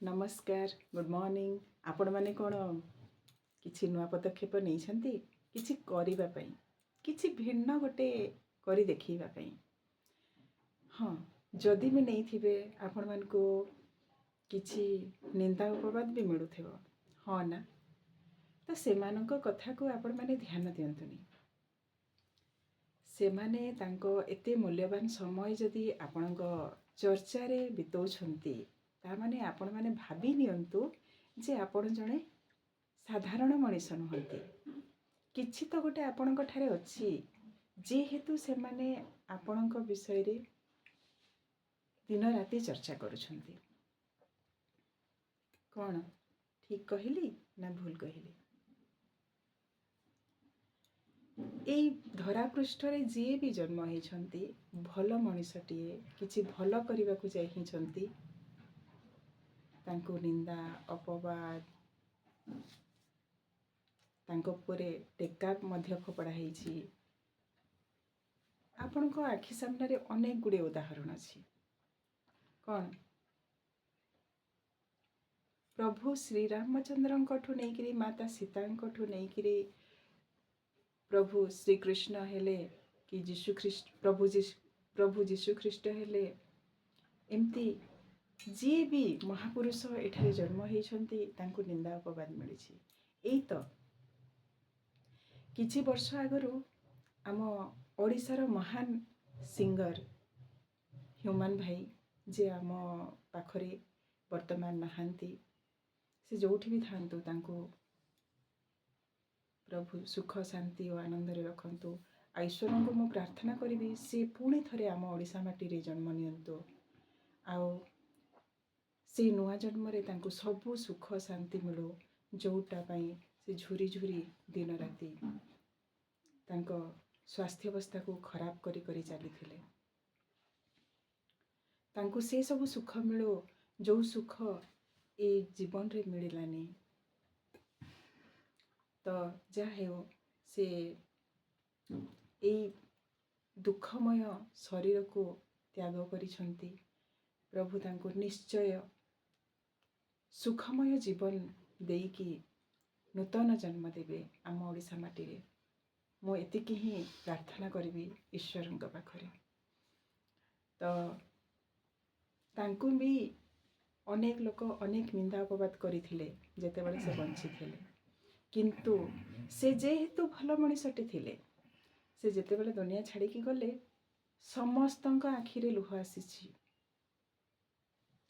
नमस्कार good morning आपण माने कोण किछि नुआ पदक्षेप नहीं किछि करिबा पई किछि भिन्न गोटे करी देखिबा पई हाँ जदि भी नहीं थिबे आपण मान को किछि निंदा उपवाद भी मिलुथिबो हाँ ना तो सेमानक कथा को आपण माने ध्यान दियंतुनी सेमाने तांको एते मूल्यवान समय जदि आपणक चर्चा रे बितौछंती तामाने आपण माने भाबी नियंतु जे आपण जणे साधारण मनीष नुहंती किछि तो गोटे आपणक ठारे अछि जे हेतु से माने आपणक विषय रे दिन राति चर्चा करुछंती कौन ठीक कहली ना भूल कहली एई धरा पृष्ठ रे जे भी जन्म हेछंती भल मनीषटिए किछि भल करिबा को चाहिछंती तांको निंदा अपवाद तांको परे टेका मध्य फोपड़ा हेछि आपनको आखि सामने रे अनेक गुडे उदाहरण अछि कौन प्रभु श्री रामचंद्रंकठु नेकिरी माता सीतांकठु नेकिरी प्रभु श्री कृष्ण हेले कि जीशु ख्रीष्ट प्रभु जीशु ख्रीष्ट हेले एमती जी भी महापुरुष एठारे जन्म होइछंती तांको निंदा अपवाद मिलिछि एई तो किछि वर्ष आगरु आम ओडिशार महान सिंगर ह्यूमन भाई जे आम पाखरे वर्तमान नहांती से जोठी भी थांतु तांको प्रभु सुख शांति और आनंद रे रखंतु ईश्वर को मु प्रार्थना करी से पुणी थरे आम ओडिशा माटी रे जन्म नियंतु आउ से नुआ जन्म रे तांको सबु सुख शांति मिलो जोटा पाई से झुरी झुरी दिन राति तांको स्वास्थ्य अवस्था को खराब करी करी चली थिले तांको से सबु सुख मिलो जो सुख ए जीवन रे मिलिलानी तो जा हेउ से ए दुखमय शरीर को त्याग करिछंती प्रभु तांको निश्चय सुखमय जीवन देकी नूतन जन्म देवे आम ओडिशा माटी रे मु एतिकी ही प्रार्थना करी ईश्वर पाखरे तो तांको भी अनेक लोक अनेक निंदा अपवाद करथिले जेतेबेले से बंची थिले किंतु से जेहेतु भल मनीषटे थिले से जेतेबेले दुनिया छाड़ी की गले समस्तंक आखिरे लुह आसीछि